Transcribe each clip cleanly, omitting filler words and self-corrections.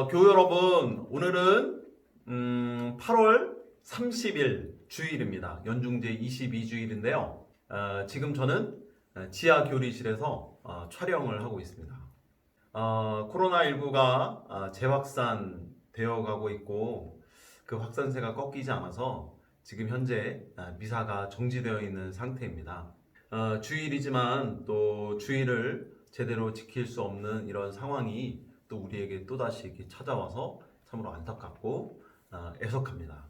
교우 여러분, 오늘은 8월 30일 주일입니다. 연중제 22주일인데요. 지금 저는 지하 교리실에서 촬영을 하고 있습니다. 코로나19가 재확산되어 가고 있고 그 확산세가 꺾이지 않아서 지금 현재 미사가 정지되어 있는 상태입니다. 주일이지만 또 주일을 제대로 지킬 수 없는 이런 상황이 또 우리에게 또다시 이렇게 찾아와서 참으로 안타깝고 애석합니다.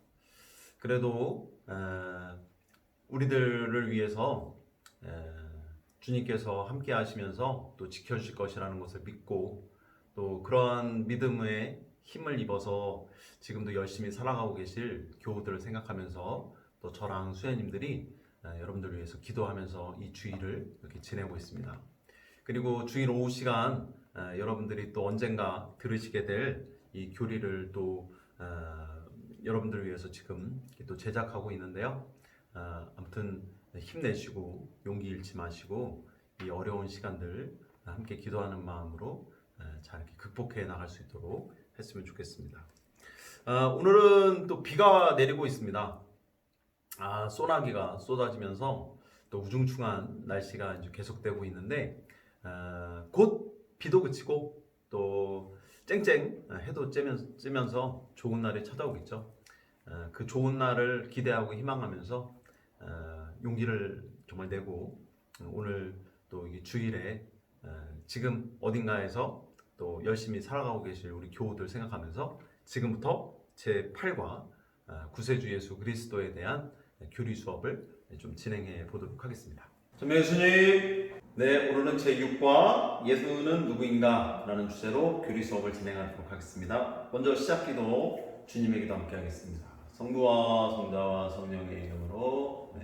그래도 우리들을 위해서 주님께서 함께 하시면서 또 지켜주실 것이라는 것을 믿고 또 그러한 믿음의 힘을 입어서 지금도 열심히 살아가고 계실 교우들을 생각하면서 또 저랑 수혜님들이 여러분들을 위해서 기도하면서 이 주일을 이렇게 지내고 있습니다. 그리고 주일 오후 시간 여러분들이 또 언젠가 들으시게 될 이 교리를 또 여러분들을 위해서 지금 또 제작하고 있는데요. 아무튼 힘내시고 용기 잃지 마시고 이 어려운 시간들 함께 기도하는 마음으로 잘 이렇게 극복해 나갈 수 있도록 했으면 좋겠습니다. 오늘은 또 비가 내리고 있습니다. 소나기가 쏟아지면서 또 우중충한 날씨가 이제 계속되고 있는데 곧 비도 그치고 또 쨍쨍 해도 쬐면서 좋은 날이 찾아오겠죠. 그 좋은 날을 기대하고 희망하면서 용기를 정말 내고 오늘 또 이 주일에 지금 어딘가에서 또 열심히 살아가고 계실 우리 교우들 생각하면서 지금부터 제 8과 구세주 예수 그리스도에 대한 교리 수업을 좀 진행해 보도록 하겠습니다. 예수님, 네, 오늘은 제 6과 예수는 누구인가 라는 주제로 교리 수업을 진행하도록 하겠습니다. 먼저 시작기도 주님의 기도 함께 하겠습니다. 성부와 성자와 성령의 이름으로.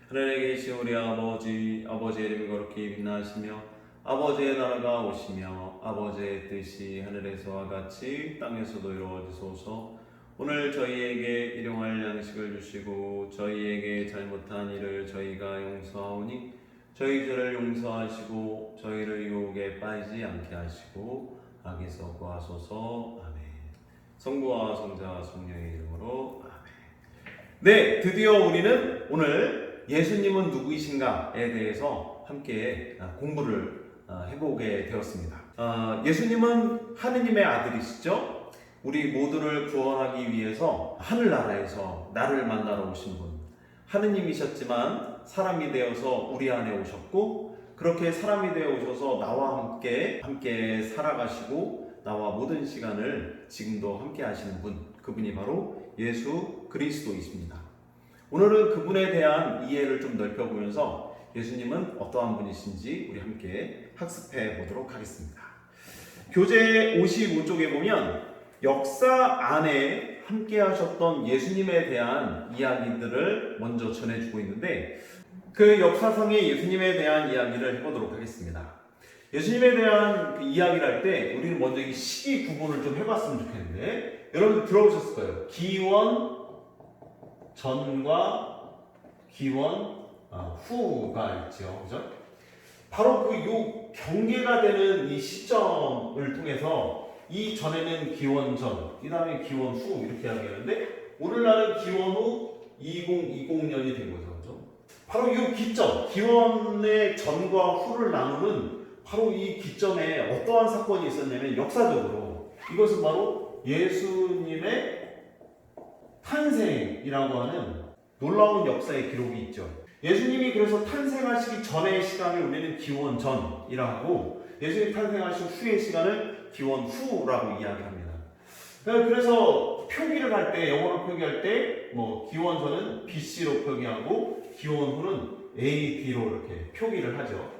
하늘에 계신 우리 아버지, 아버지의 이름이 거룩히 빛나시며 아버지의 나라가 오시며 아버지의 뜻이 하늘에서와 같이 땅에서도 이루어지소서. 오늘 저희에게 일용할 양식을 주시고 저희에게 잘못한 일을 저희가 용서하오니 저희 죄를 용서하시고 저희를 유혹에 빠지지 않게 하시고 악에서 구하소서. 아멘. 성부와 성자와 성령의 이름으로 아멘. 네, 드디어 우리는 오늘 예수님은 누구이신가에 대해서 함께 공부를 해보게 되었습니다. 예수님은 하느님의 아들이시죠. 우리 모두를 구원하기 위해서 하늘나라에서 나를 만나러 오신 분, 하느님이셨지만 사람이 되어서 우리 안에 오셨고 그렇게 사람이 되어 오셔서 나와 함께 살아가시고 나와 모든 시간을 지금도 함께 하시는 분, 그분이 바로 예수 그리스도이십니다. 오늘은 그분에 대한 이해를 좀 넓혀보면서 예수님은 어떠한 분이신지 우리 함께 학습해 보도록 하겠습니다. 교재 55쪽에 보면 역사 안에 함께 하셨던 예수님에 대한 이야기들을 먼저 전해주고 있는데 그 역사상의 예수님에 대한 이야기를 해보도록 하겠습니다. 예수님에 대한 그 이야기를 할 때 우리는 먼저 이 시기 구분을 좀 해봤으면 좋겠는데 여러분들 들어보셨을 거예요. 기원 전과 기원 후가 있죠. 그죠? 바로 그 요 경계가 되는 이 시점을 통해서 이 전에는 기원 전, 이 다음에 기원 후 이렇게 이야기하는데 오늘날은 기원 후 2020년이 된 거죠. 그렇죠? 바로 이 기점, 기원의 전과 후를 나누는 바로 이 기점에 어떠한 사건이 있었냐면 역사적으로 이것은 바로 예수님의 탄생이라고 하는 놀라운 역사의 기록이 있죠. 예수님이 그래서 탄생하시기 전의 시간을 우리는 기원 전이라고 하고 예수님 탄생하신 후의 시간을 기원 후라고 이야기합니다. 그래서 표기를 할 때, 영어로 표기할 때, 기원 전은 BC로 표기하고, 기원 후는 AD로 이렇게 표기를 하죠.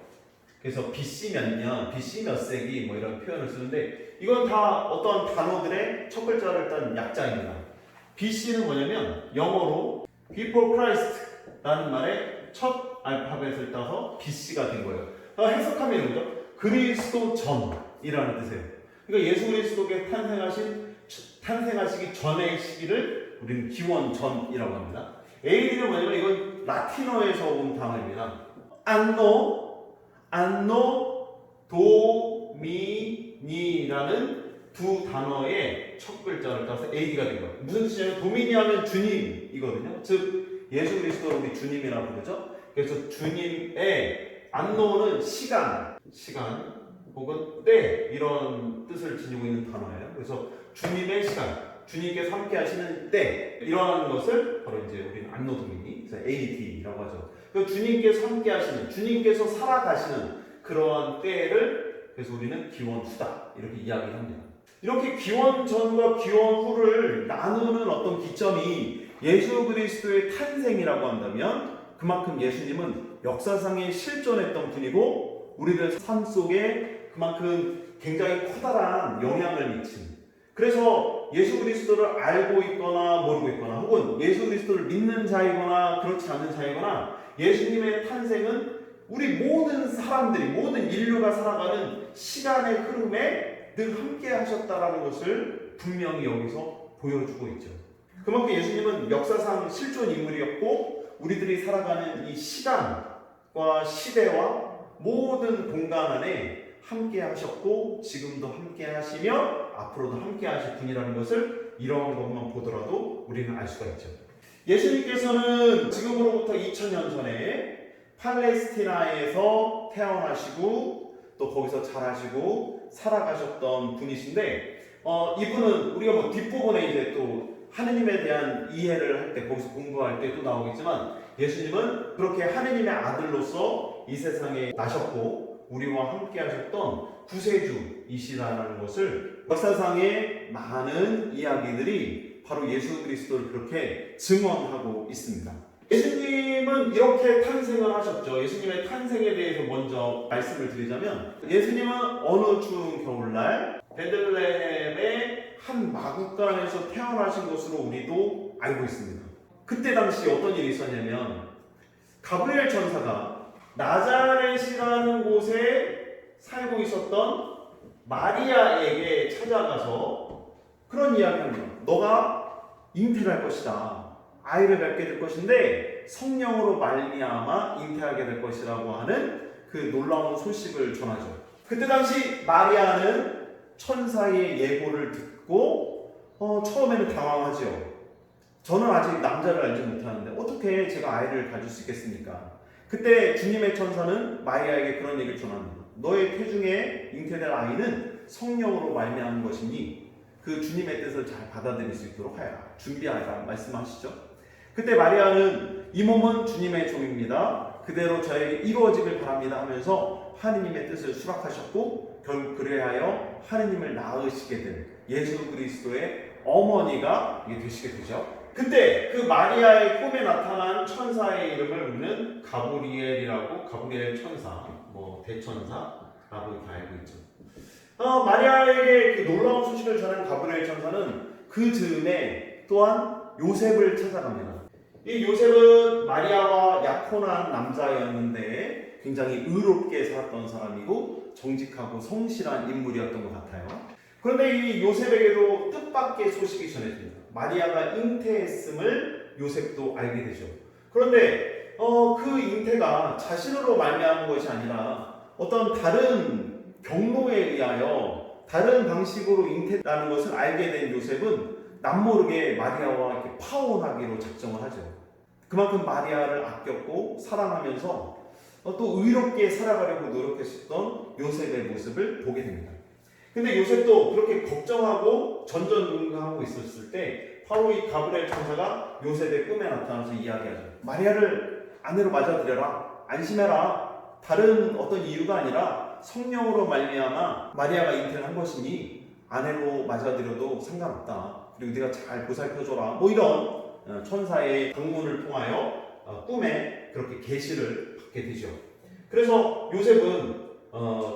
그래서 BC 몇 년, BC 몇 세기, 이런 표현을 쓰는데, 이건 다 어떠한 단어들의 첫 글자를 일단 약자입니다. BC는 뭐냐면, 영어로 Before Christ 라는 말의 첫 알파벳을 따서 BC가 된 거예요. 해석하면 이런 거죠. 그리스도 전이라는 뜻이에요. 그러니까 예수 그리스도께 탄생하시기 전의 시기를 우리는 기원 전이라고 합니다. AD는 뭐냐면 이건 라틴어에서 온 단어입니다. 안노 도미니라는 두 단어의 첫 글자를 따서 AD가 된 거예요. 무슨 뜻이냐면 도미니 하면 주님이거든요. 즉 예수 그리스도를 우리 주님이라고 부르죠. 그래서 주님의 안노는 시간 혹은 때 이런 뜻을 지니고 있는 단어예요. 그래서 주님의 시간, 주님께서 함께 하시는 때 이러한 것을 바로 이제 우리는 안노 도미니, 그래서 AD라고 하죠. 그 주님께서 함께 하시는, 주님께서 살아가시는 그러한 때를 그래서 우리는 기원후다 이렇게 이야기를 합니다. 이렇게 기원 전과 기원 후를 나누는 어떤 기점이 예수 그리스도의 탄생이라고 한다면 그만큼 예수님은 역사상에 실존했던 분이고 우리들 삶 속에 그만큼 굉장히 커다란 영향을 미친, 그래서 예수 그리스도를 알고 있거나 모르고 있거나 혹은 예수 그리스도를 믿는 자이거나 그렇지 않은 자이거나 예수님의 탄생은 우리 모든 사람들이, 모든 인류가 살아가는 시간의 흐름에 늘 함께 하셨다라는 것을 분명히 여기서 보여주고 있죠. 그만큼 예수님은 역사상 실존 인물이었고 우리들이 살아가는 이 시간과 시대와 모든 공간 안에 함께 하셨고 지금도 함께 하시며 앞으로도 함께 하실 분이라는 것을 이러한 것만 보더라도 우리는 알 수가 있죠. 예수님께서는 지금으로부터 2000년 전에 팔레스티나에서 태어나시고 또 거기서 자라시고 살아가셨던 분이신데 이분은 우리가 뭐 뒷부분에 이제 또 하느님에 대한 이해를 할 때 거기서 공부할 때 또 나오겠지만 예수님은 그렇게 하느님의 아들로서 이 세상에 나셨고 우리와 함께 하셨던 구세주이시라는 것을 역사상의 많은 이야기들이 바로 예수 그리스도를 그렇게 증언하고 있습니다. 예수님은 이렇게 탄생을 하셨죠. 예수님의 탄생에 대해서 먼저 말씀을 드리자면 예수님은 어느 추운 겨울날 베들레헴의 한 마구간에서 태어나신 것으로 우리도 알고 있습니다. 그때 당시 어떤 일이 있었냐면 가브리엘 천사가 나자렛이라는 곳에 살고 있었던 마리아에게 찾아가서 그런 이야기를 합니다. 너가 잉태를 할 것이다. 아이를 갖게 될 것인데 성령으로 말미암아 잉태하게 될 것이라고 하는 그 놀라운 소식을 전하죠. 그때 당시 마리아는 천사의 예고를 듣고 처음에는 당황하죠. 저는 아직 남자를 알지 못하는데 어떻게 제가 아이를 가질 수 있겠습니까? 그때 주님의 천사는 마리아에게 그런 얘기를 전합니다. 너의 태중에 잉태될 아이는 성령으로 말미암은 것이니 그 주님의 뜻을 잘 받아들일 수 있도록 하여라. 준비하라 말씀하시죠. 그때 마리아는 이 몸은 주님의 종입니다. 그대로 저에게 이루어지길 바랍니다 하면서 하느님의 뜻을 수락하셨고 결국 그래하여 하느님을 낳으시게 된 예수 그리스도의 어머니가 되시게 되죠. 그때 그 마리아의 꿈에 나타난 천사의 이름을 우리는 가브리엘이라고, 가브리엘 천사, 대천사라고 다 알고 있죠. 마리아에게 그 놀라운 소식을 전한 가브리엘 천사는 그 즈음에 또한 요셉을 찾아갑니다. 이 요셉은 마리아와 약혼한 남자였는데 굉장히 의롭게 살았던 사람이고 정직하고 성실한 인물이었던 것 같아요. 그런데 이 요셉에게도 뜻밖의 소식이 전해집니다. 마리아가 잉태했음을 요셉도 알게 되죠. 그런데 그 잉태가 자신으로 말미암은 것이 아니라 어떤 다른 경로에 의하여 다른 방식으로 잉태라는 것을 알게 된 요셉은 남모르게 마리아와 이렇게 파혼하기로 작정을 하죠. 그만큼 마리아를 아꼈고 사랑하면서 또 의롭게 살아가려고 노력했었던 요셉의 모습을 보게 됩니다. 근데 요셉도 그렇게 걱정하고 전전긍긍하고 있었을 때 바로 이 가브리엘 천사가 요셉의 꿈에 나타나서 이야기하죠. 마리아를 아내로 맞아들여라. 안심해라. 다른 어떤 이유가 아니라 성령으로 말미암아 마리아가 잉태를 한 것이니 아내로 맞아들여도 상관없다. 그리고 네가 잘 보살펴줘라. 이런 천사의 방문을 통하여 꿈에 그렇게 계시를 받게 되죠. 그래서 요셉은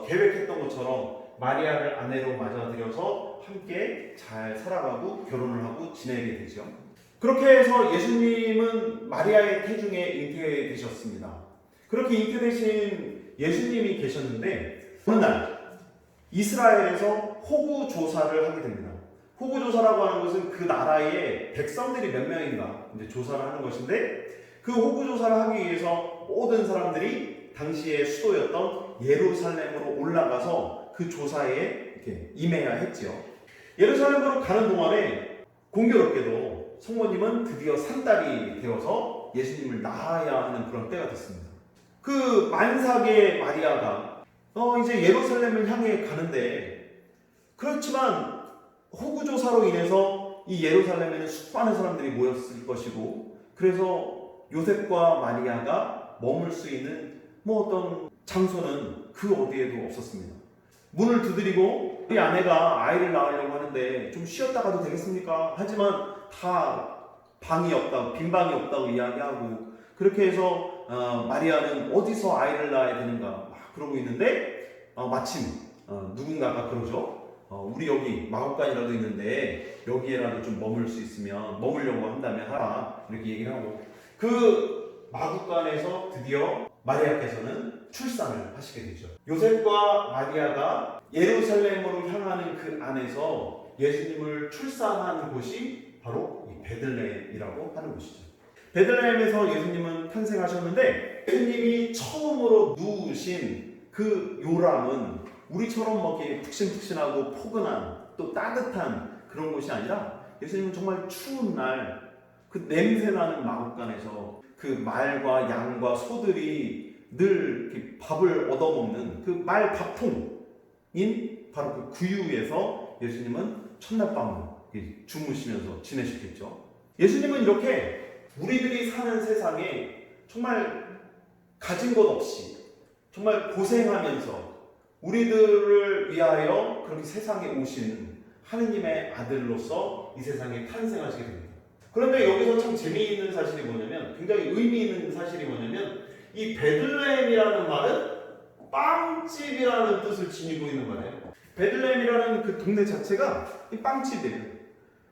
계획했던 것처럼 마리아를 아내로 맞아들여서 함께 잘 살아가고 결혼을 하고 지내게 되죠. 그렇게 해서 예수님은 마리아의 태중에 잉태되셨습니다. 그렇게 잉태되신 예수님이 계셨는데 어느 날 이스라엘에서 호구 조사를 하게 됩니다. 호구 조사라고 하는 것은 그 나라의 백성들이 몇 명인가 이제 조사를 하는 것인데 그 호구 조사를 하기 위해서 모든 사람들이 당시의 수도였던 예루살렘으로 올라가서 그 조사에 이렇게 임해야 했지요. 예루살렘으로 가는 동안에 공교롭게도 성모님은 드디어 산딸이 되어서 예수님을 낳아야 하는 그런 때가 됐습니다. 그 만삭의 마리아가 이제 예루살렘을 향해 가는데, 그렇지만 호구조사로 인해서 이 예루살렘에는 수많은 사람들이 모였을 것이고, 그래서 요셉과 마리아가 머물 수 있는 어떤 장소는 그 어디에도 없었습니다. 문을 두드리고 우리 아내가 아이를 낳으려고 하는데 좀 쉬었다 가도 되겠습니까? 하지만 다 방이 없다고, 빈 방이 없다고 이야기하고, 그렇게 해서 마리아는 어디서 아이를 낳아야 되는가 막 그러고 있는데, 마침 누군가가 그러죠. 우리 여기 마곡간이라도 있는데 여기에라도 좀 머물 수 있으면, 머물려고 한다면 하라, 이렇게 얘기를 하고, 그 마곡간에서 드디어 마리아께서는 출산을 하시게 되죠. 요셉과 마리아가 예루살렘으로 향하는 그 안에서 예수님을 출산한 곳이 바로 이 베들레헴이라고 하는 곳이죠. 베들레헴에서 예수님은 탄생하셨는데, 예수님이 처음으로 누우신 그 요람은 우리처럼 이렇게 푹신푹신하고 포근한, 또 따뜻한 그런 곳이 아니라, 예수님은 정말 추운 날 그 냄새나는 마곡간에서 그 말과 양과 소들이 늘 이렇게 밥을 얻어먹는 그 말 밥통인 바로 그 구유에서 예수님은 첫날 밤을 주무시면서 지내셨겠죠. 예수님은 이렇게 우리들이 사는 세상에 정말 가진 것 없이 정말 고생하면서 우리들을 위하여 그렇게 세상에 오신 하느님의 아들로서 이 세상에 탄생하시게 됩니다. 그런데 여기서 참 재미있는 사실이 뭐냐면, 굉장히 의미 있는 사실이 뭐냐면, 이 베들레헴이라는 말은 빵집이라는 뜻을 지니고 있는 거예요. 베들레헴이라는 그 동네 자체가 이 빵집이에요.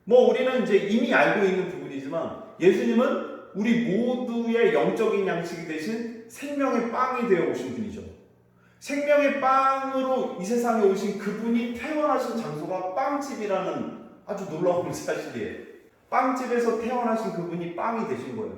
우리는 이제 이미 알고 있는 부분이지만, 예수님은 우리 모두의 영적인 양식이 되신 생명의 빵이 되어 오신 분이죠. 생명의 빵으로 이 세상에 오신 그분이 태어나신 장소가 빵집이라는 아주 놀라운 사실이에요. 빵집에서 태어나신 그분이 빵이 되신 거예요.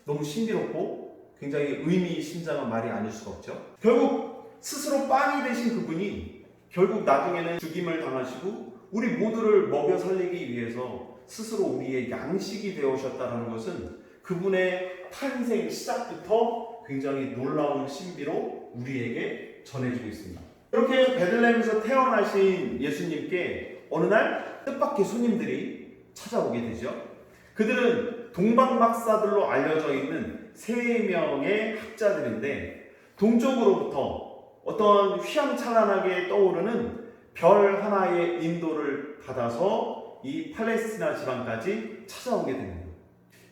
너무 신비롭고 굉장히 의미심장한 말이 아닐 수가 없죠. 결국 스스로 빵이 되신 그분이 결국 나중에는 죽임을 당하시고 우리 모두를 먹여 살리기 위해서 스스로 우리의 양식이 되어오셨다는 것은 그분의 탄생 시작부터 굉장히 놀라운 신비로 우리에게 전해지고 있습니다. 이렇게 베들레헴에서 태어나신 예수님께 어느 날 뜻밖의 손님들이 찾아오게 되죠. 그들은 동방박사들로 알려져 있는 3명의 학자들인데, 동쪽으로부터 어떤 휘황찬란하게 떠오르는 별 하나의 인도를 받아서 이 팔레스티나 지방까지 찾아오게 됩니다.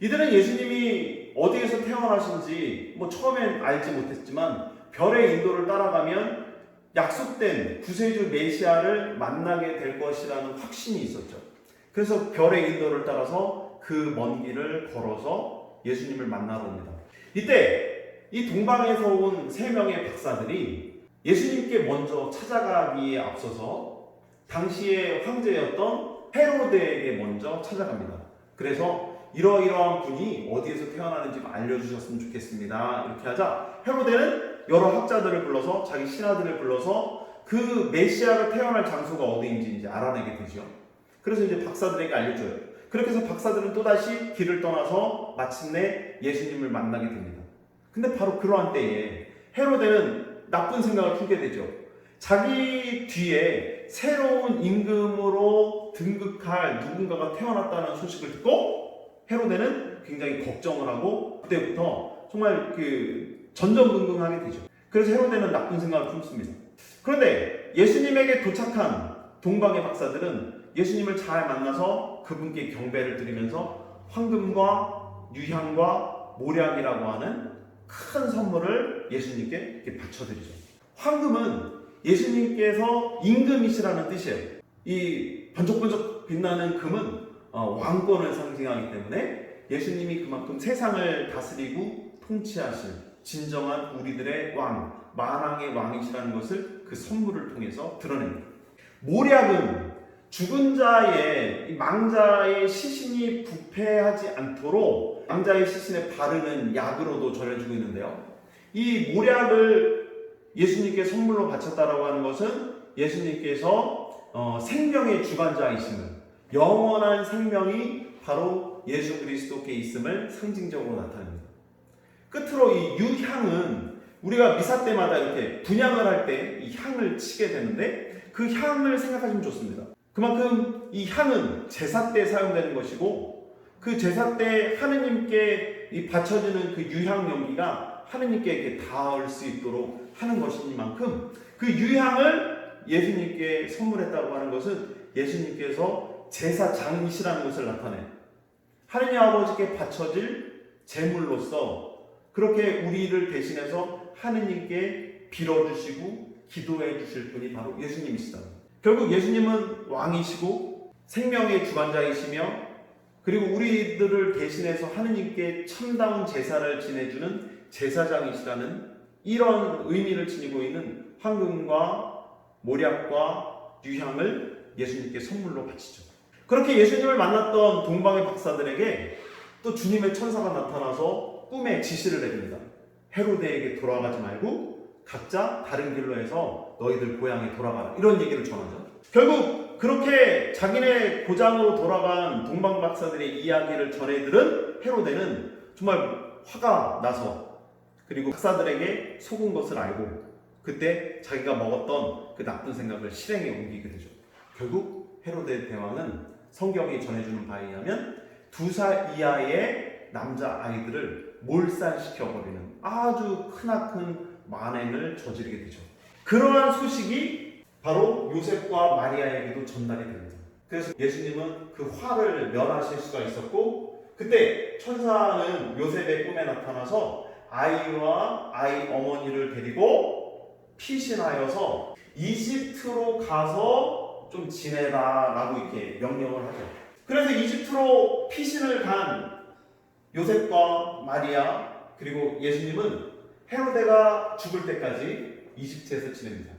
이들은 예수님이 어디에서 태어나신지 처음엔 알지 못했지만, 별의 인도를 따라가면 약속된 구세주 메시아를 만나게 될 것이라는 확신이 있었죠. 그래서 별의 인도를 따라서 그 먼 길을 걸어서 예수님을 만나러 옵니다. 이때 이 동방에서 온 3명의 박사들이 예수님께 먼저 찾아가기에 앞서서 당시의 황제였던 헤로데에게 먼저 찾아갑니다. 그래서 이러이러한 분이 어디에서 태어나는지 알려주셨으면 좋겠습니다. 이렇게 하자 헤로데는 여러 학자들을 불러서, 자기 신하들을 불러서 그 메시아가 태어날 장소가 어디인지 이제 알아내게 되죠. 그래서 이제 박사들에게 알려줘요. 그렇게 해서 박사들은 또다시 길을 떠나서 마침내 예수님을 만나게 됩니다. 근데 바로 그러한 때에 헤로데는 나쁜 생각을 품게 되죠. 자기 뒤에 새로운 임금으로 등극할 누군가가 태어났다는 소식을 듣고 헤로데는 굉장히 걱정을 하고 그때부터 정말 전전긍긍하게 되죠. 그래서 헤로데는 나쁜 생각을 품습니다. 그런데 예수님에게 도착한 동방의 박사들은 예수님을 잘 만나서 그분께 경배를 드리면서 황금과 유향과 모략이라고 하는 큰 선물을 예수님께 이렇게 바쳐드리죠. 황금은 예수님께서 임금이시라는 뜻이에요. 이 번쩍번쩍 빛나는 금은 왕권을 상징하기 때문에 예수님이 그만큼 세상을 다스리고 통치하실 진정한 우리들의 왕, 만왕의 왕이시라는 것을 그 선물을 통해서 드러냅니다. 모략은 죽은 자의, 망자의 시신이 부패하지 않도록 망자의 시신에 바르는 약으로도 전해지고 있는데요. 이 모략을 예수님께 선물로 바쳤다라고 하는 것은 예수님께서 생명의 주관자이심을, 영원한 생명이 바로 예수 그리스도께 있음을 상징적으로 나타냅니다. 끝으로 이 유향은 우리가 미사 때마다 이렇게 분향을 할 때 이 향을 치게 되는데, 그 향을 생각하시면 좋습니다. 그만큼 이 향은 제사 때 사용되는 것이고, 그 제사 때 하느님께 이 바쳐지는 그 유향 연기가 하느님께 이렇게 닿을 수 있도록 하는 것이니만큼, 그 유향을 예수님께 선물했다고 하는 것은 예수님께서 제사장이시라는 것을 나타내요. 하느님 아버지께 바쳐질 제물로서 그렇게 우리를 대신해서 하느님께 빌어주시고 기도해 주실 분이 바로 예수님이시다. 결국 예수님은 왕이시고 생명의 주관자이시며, 그리고 우리들을 대신해서 하느님께 참다운 제사를 지내주는 제사장이시라는 이런 의미를 지니고 있는 황금과 모략과 유향을 예수님께 선물로 바치죠. 그렇게 예수님을 만났던 동방의 박사들에게 또 주님의 천사가 나타나서 꿈에 지시를 내립니다. 헤로데에게 돌아가지 말고 각자 다른 길로 해서 너희들 고향에 돌아가라, 이런 얘기를 전하죠. 결국 그렇게 자기네 고장으로 돌아간 동방 박사들의 이야기를 전해 들은 헤로데는 정말 화가 나서, 그리고 박사들에게 속은 것을 알고 그때 자기가 먹었던 그 나쁜 생각을 실행에 옮기게 되죠. 결국 헤로데 대왕은 성경이 전해주는 바에 의하면 2살 이하의 남자아이들을 몰살시켜버리는 아주 크나큰 만행을 저지르게 되죠. 그러한 소식이 바로 요셉과 마리아에게도 전달이 됩니다. 그래서 예수님은 그 화를 면하실 수가 있었고, 그때 천사는 요셉의 꿈에 나타나서 아이와 아이 어머니를 데리고 피신하여서 이집트로 가서 좀 지내라 라고 이렇게 명령을 하죠. 그래서 이집트로 피신을 간 요셉과 마리아 그리고 예수님은 헤로데가 죽을 때까지 이집트에서 지냅니다.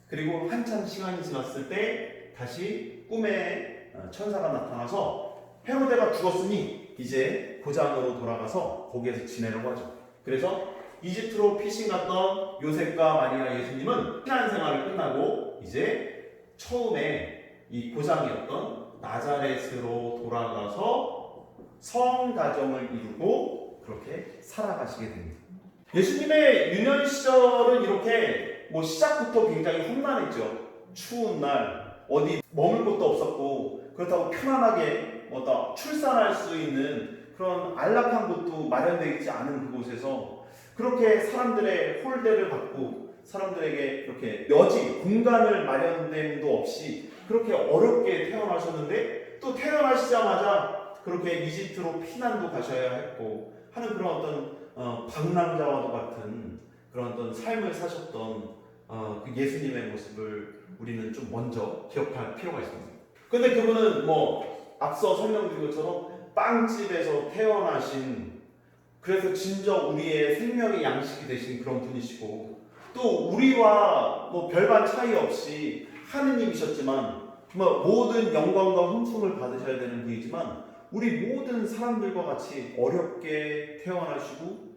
그리고 한참 시간이 지났을 때 다시 꿈에 천사가 나타나서 헤로데가 죽었으니 이제 고장으로 돌아가서 거기에서 지내려고 하죠. 그래서 이집트로 피신 갔던 요셉과 마리아 예수님은 신앙생활을 끝나고 이제 처음에 이 고장이었던 나자렛으로 돌아가서 성가정을 이루고 그렇게 살아가시게 됩니다. 예수님의 유년 시절은 이렇게 시작부터 굉장히 험난했죠. 추운 날, 어디 머물 곳도 없었고, 그렇다고 편안하게 출산할 수 있는 그런 안락한 곳도 마련되어 있지 않은 그곳에서 그렇게 사람들의 홀대를 받고 사람들에게 이렇게 여지, 공간을 마련됨도 없이 그렇게 어렵게 태어나셨는데, 또 태어나시자마자 그렇게 이집트로 피난도 가셔야 했고 하는 그런 어떤 방랑자와도 같은 그런 어떤 삶을 사셨던 그 예수님의 모습을 우리는 좀 먼저 기억할 필요가 있습니다. 근데 그분은 앞서 설명드린 것처럼 빵집에서 태어나신, 그래서 진정 우리의 생명의 양식이 되신 그런 분이시고, 또 우리와 별반 차이 없이 하느님이셨지만 정말 모든 영광과 흠숭을 받으셔야 되는 분이지만, 우리 모든 사람들과 같이 어렵게 태어나시고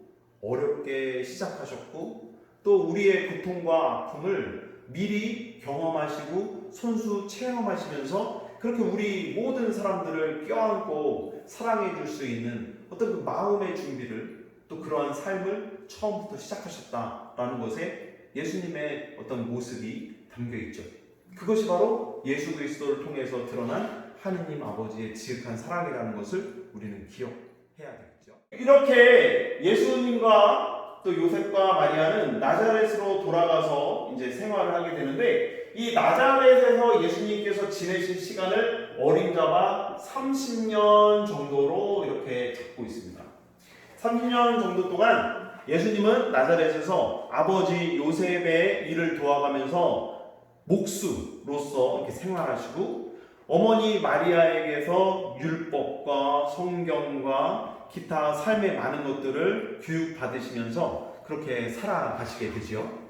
어렵게 시작하셨고, 또 우리의 고통과 아픔을 미리 경험하시고 손수 체험하시면서 그렇게 우리 모든 사람들을 껴안고 사랑해 줄 수 있는 어떤 그 마음의 준비를, 또 그러한 삶을 처음부터 시작하셨다라는 것에 예수님의 어떤 모습이 담겨 있죠. 그것이 바로 예수 그리스도를 통해서 드러난 하느님 아버지의 지극한 사랑이라는 것을 우리는 기억해야 되겠죠. 이렇게 예수님과 또 요셉과 마리아는 나자렛으로 돌아가서 이제 생활을 하게 되는데, 이 나자렛에서 예수님께서 지내신 시간을 어림잡아 30년 정도로 이렇게 잡고 있습니다. 30년 정도 동안 예수님은 나자렛에서 아버지 요셉의 일을 도와가면서 목수로서 이렇게 생활하시고, 어머니 마리아에게서 율법과 성경과 기타 삶의 많은 것들을 교육받으시면서 그렇게 살아가시게 되지요.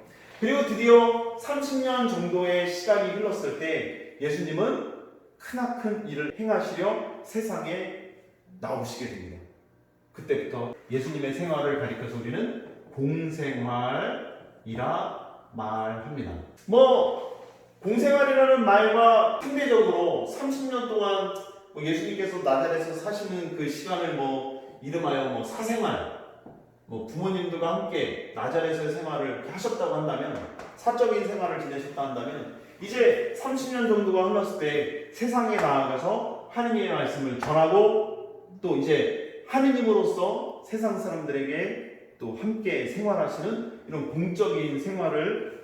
그리고 드디어 30년 정도의 시간이 흘렀을 때 예수님은 크나큰 일을 행하시려 세상에 나오시게 됩니다. 그때부터 예수님의 생활을 가리켜서 우리는 공생활이라 말합니다. 공생활이라는 말과 상대적으로 30년 동안 예수님께서 나자렛에서 사시는 그 시간을 이름하여 사생활, 부모님들과 함께 나자렛의 생활을 하셨다고 한다면, 사적인 생활을 지내셨다 한다면, 이제 30년 정도가 흘렀을 때 세상에 나아가서 하느님의 말씀을 전하고 또 이제 하느님으로서 세상 사람들에게 또 함께 생활하시는 이런 공적인 생활을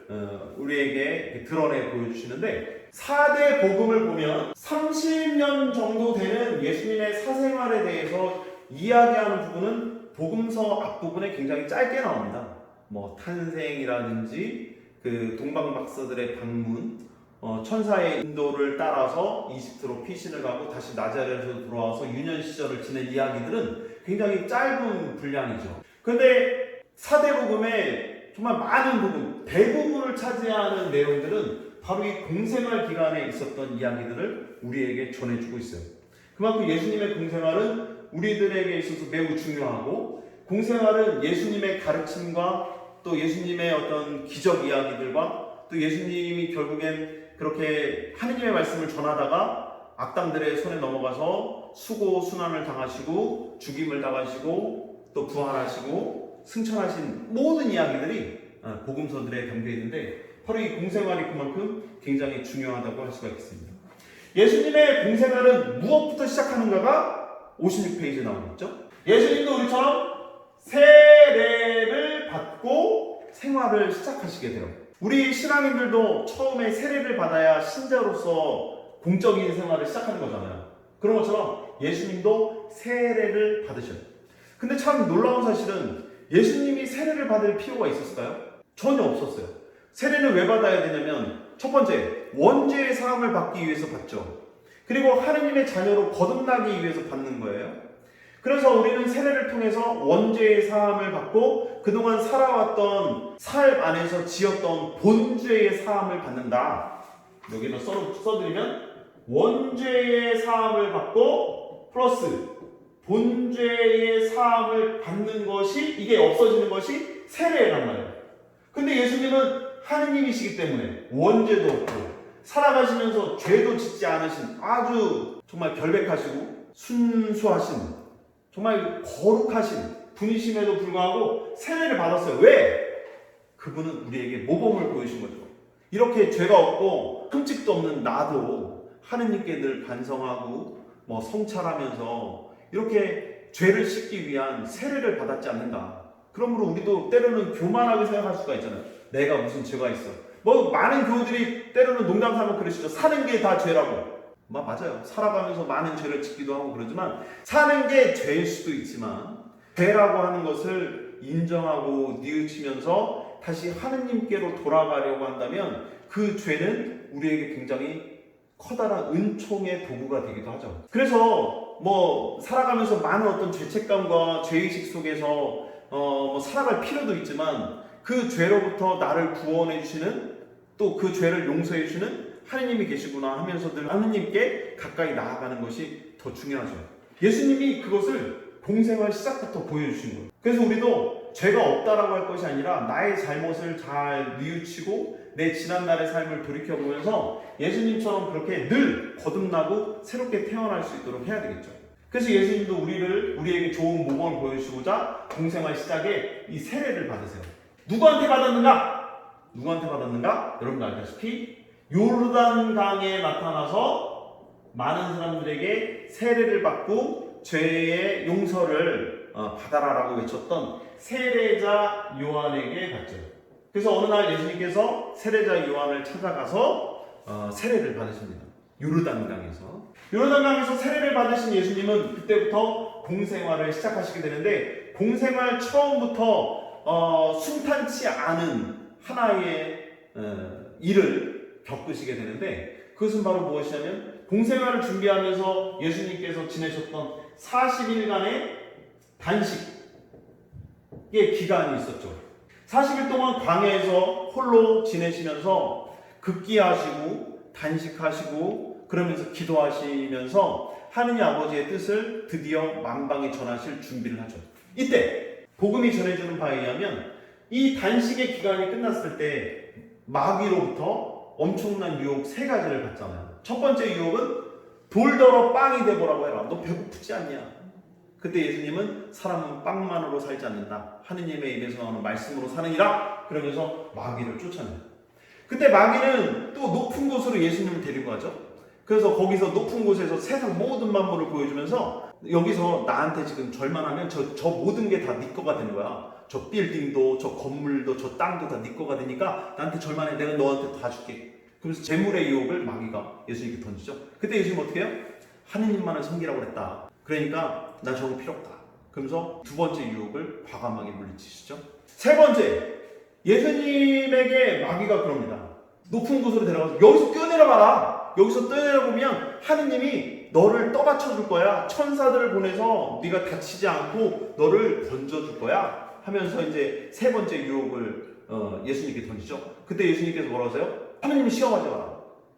우리에게 드러내 보여주시는데, 4대 복음을 보면 30년 정도 되는 예수님의 사생활에 대해서 이야기하는 부분은 복음서 앞부분에 굉장히 짧게 나옵니다. 탄생이라든지 그 동방박사들의 방문, 천사의 인도를 따라서 이집트로 피신을 가고 다시 나자렛으로 돌아와서 유년 시절을 지낸 이야기들은 굉장히 짧은 분량이죠. 그런데 4대 복음의 정말 많은 부분, 대부분을 차지하는 내용들은 바로 이 공생활 기간에 있었던 이야기들을 우리에게 전해주고 있어요. 그만큼 예수님의 공생활은 우리들에게 있어서 매우 중요하고, 공생활은 예수님의 가르침과 또 예수님의 어떤 기적 이야기들과 또 예수님이 결국엔 그렇게 하느님의 말씀을 전하다가 악당들의 손에 넘어가서 수고 순환을 당하시고 죽임을 당하시고 또 부활하시고 승천하신 모든 이야기들이 복음서들에 담겨 있는데, 바로 이 공생활이 그만큼 굉장히 중요하다고 할 수가 있습니다. 예수님의 공생활은 무엇부터 시작하는가가 56페이지에 나오겠죠. 예수님도 우리처럼 세례를 받고 생활을 시작하시게 돼요. 우리 신앙인들도 처음에 세례를 받아야 신자로서 공적인 생활을 시작하는 거잖아요. 그런 것처럼 예수님도 세례를 받으셔요. 근데 참 놀라운 사실은 예수님이 세례를 받을 필요가 있었을까요? 전혀 없었어요. 세례는 왜 받아야 되냐면, 첫 번째, 원죄의 사함을 받기 위해서 받죠. 그리고 하느님의 자녀로 거듭나기 위해서 받는 거예요. 그래서 우리는 세례를 통해서 원죄의 사함을 받고 그동안 살아왔던 삶 안에서 지었던 본죄의 사함을 받는다. 여기는 써드리면 원죄의 사함을 받고 플러스 본죄의 사함을 받는 것이, 이게 없어지는 것이 세례란 말이에요. 근데 예수님은 하느님이시기 때문에 원죄도 없고 살아가시면서 죄도 짓지 않으신 아주 정말 결백하시고 순수하신 정말 거룩하신 분이심에도 불구하고 세례를 받았어요. 왜? 그분은 우리에게 모범을 보이신 거죠. 이렇게 죄가 없고 흠집도 없는 나도 하느님께 늘 반성하고 성찰하면서 이렇게 죄를 씻기 위한 세례를 받았지 않는가. 그러므로 우리도 때로는 교만하게 생각할 수가 있잖아요. 내가 무슨 죄가 있어. 많은 교우들이 때로는 농담삼아 그러시죠. 사는 게 다 죄라고. 맞아요. 살아가면서 많은 죄를 짓기도 하고 그러지만, 사는 게 죄일 수도 있지만 죄라고 하는 것을 인정하고 뉘우치면서 다시 하느님께로 돌아가려고 한다면 그 죄는 우리에게 굉장히 커다란 은총의 도구가 되기도 하죠. 그래서 살아가면서 많은 어떤 죄책감과 죄의식 속에서 살아갈 필요도 있지만, 그 죄로부터 나를 구원해 주시는, 또 그 죄를 용서해 주시는 하느님이 계시구나 하면서 늘 하느님께 가까이 나아가는 것이 더 중요하죠. 예수님이 그것을 공생활 시작부터 보여주신 거예요. 그래서 우리도 죄가 없다라고 할 것이 아니라 나의 잘못을 잘 뉘우치고 내 지난날의 삶을 돌이켜보면서 예수님처럼 그렇게 늘 거듭나고 새롭게 태어날 수 있도록 해야 되겠죠. 그래서 예수님도 우리에게 좋은 모범을 보여주시고자 공생활 시작에 이 세례를 받으세요. 누구한테 받았는가? 여러분 알다시피 요르단강에 나타나서 많은 사람들에게 세례를 받고 죄의 용서를 받아라라고 외쳤던 세례자 요한에게 갔죠. 그래서 어느 날 예수님께서 세례자 요한을 찾아가서 세례를 받으십니다. 요르단강에서 세례를 받으신 예수님은 그때부터 공생활을 시작하시게 되는데, 공생활 처음부터 순탄치 않은 하나의 일을 겪으시게 되는데, 그것은 바로 무엇이냐면 공생활을 준비하면서 예수님께서 지내셨던 40일간의 단식의 기간이 있었죠. 40일 동안 광야에서 홀로 지내시면서 극기하시고 단식하시고 그러면서 기도하시면서 하느님 아버지의 뜻을 드디어 만방에 전하실 준비를 하죠. 이때 복음이 전해주는 바에 의하면 이 단식의 기간이 끝났을 때 마귀로부터 엄청난 유혹 세 가지를 받잖아요. 첫 번째 유혹은 돌더러 빵이 돼보라고 해라. 너 배고프지 않냐? 그때 예수님은 사람은 빵만으로 살지 않는다. 하느님의 입에서 나오는 말씀으로 사느니라. 그러면서 마귀를 쫓아내요. 그때 마귀는 또 높은 곳으로 예수님을 데리고 가죠. 그래서 거기서 높은 곳에서 세상 모든 만물을 보여주면서 여기서 나한테 지금 절만하면 저 모든 게 다 네 거가 되는 거야. 저 빌딩도 저 건물도 저 땅도 다 네 거가 되니까 나한테 절만해. 내가 너한테 다 줄게. 그래서 재물의 유혹을 마귀가 예수님께 던지죠. 그때 예수님 어떻게 해요? 하느님만을 섬기라고 그랬다. 그러니까 나 저거 필요 없다. 그러면서 두 번째 유혹을 과감하게 물리치시죠. 세 번째, 예수님에게 마귀가 그럽니다. 높은 곳으로 데려가서 여기서 뛰어내려 봐라. 여기서 뛰어내려 보면 하느님이 너를 떠받쳐 줄 거야. 천사들을 보내서 네가 다치지 않고 너를 건져줄 거야. 하면서 이제 세 번째 유혹을 예수님께 던지죠. 그때 예수님께서 뭐라고 하세요? 하느님을 시험하지 마라.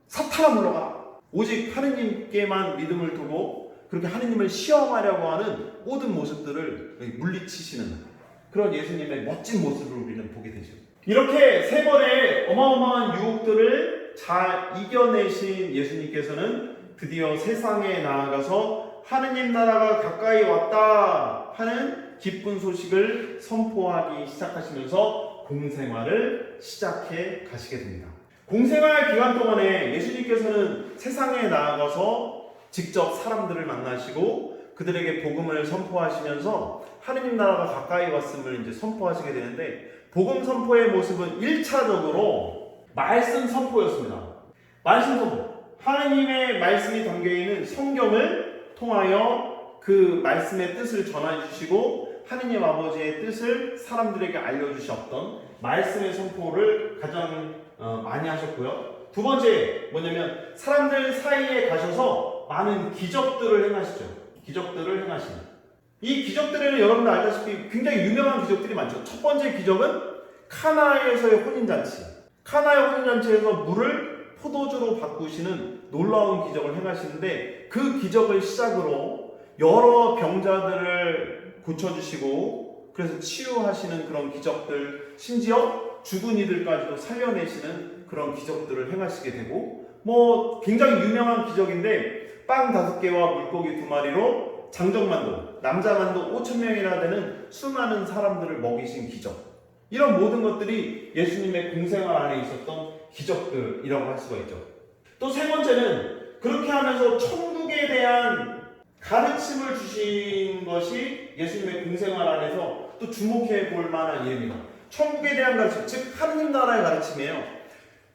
사탄아 물러가라. 오직 하느님께만 믿음을 두고 그렇게 하느님을 시험하려고 하는 모든 모습들을 물리치시는 그런 예수님의 멋진 모습을 우리는 보게 되죠. 이렇게 세 번의 어마어마한 유혹들을 잘 이겨내신 예수님께서는 드디어 세상에 나아가서 하느님 나라가 가까이 왔다 하는 기쁜 소식을 선포하기 시작하시면서 공생활을 시작해 가시게 됩니다. 공생활 기간 동안에 예수님께서는 세상에 나아가서 직접 사람들을 만나시고 그들에게 복음을 선포하시면서 하느님 나라가 가까이 왔음을 이제 선포하시게 되는데, 복음 선포의 모습은 1차적으로 말씀 선포였습니다. 말씀 선포. 하느님의 말씀이 담겨있는 성경을 통하여 그 말씀의 뜻을 전해주시고 하느님 아버지의 뜻을 사람들에게 알려주셨던 말씀의 선포를 가장 많이 하셨고요. 두 번째 뭐냐면 사람들 사이에 가셔서 많은 기적들을 행하시죠. 기적들을 행하시는. 이 기적들에는 여러분들 알다시피 굉장히 유명한 기적들이 많죠. 첫 번째 기적은 카나에서의 혼인잔치. 카나의 혼인잔치에서 물을 포도주로 바꾸시는 놀라운 기적을 행하시는데, 그 기적을 시작으로 여러 병자들을 고쳐주시고 그래서 치유하시는 그런 기적들, 심지어 죽은 이들까지도 살려내시는 그런 기적들을 행하시게 되고, 굉장히 유명한 기적인데 빵 5개와 물고기 2마리로 장정만도, 남자만도 5,000명이나 되는 수많은 사람들을 먹이신 기적. 이런 모든 것들이 예수님의 공생활 안에 있었던 기적들이라고 할 수가 있죠. 또 세 번째는 그렇게 하면서 천국에 대한 가르침을 주신 것이 예수님의 공생활 안에서 또 주목해 볼 만한 일입니다. 천국에 대한 가르침, 즉 하느님 나라의 가르침이에요.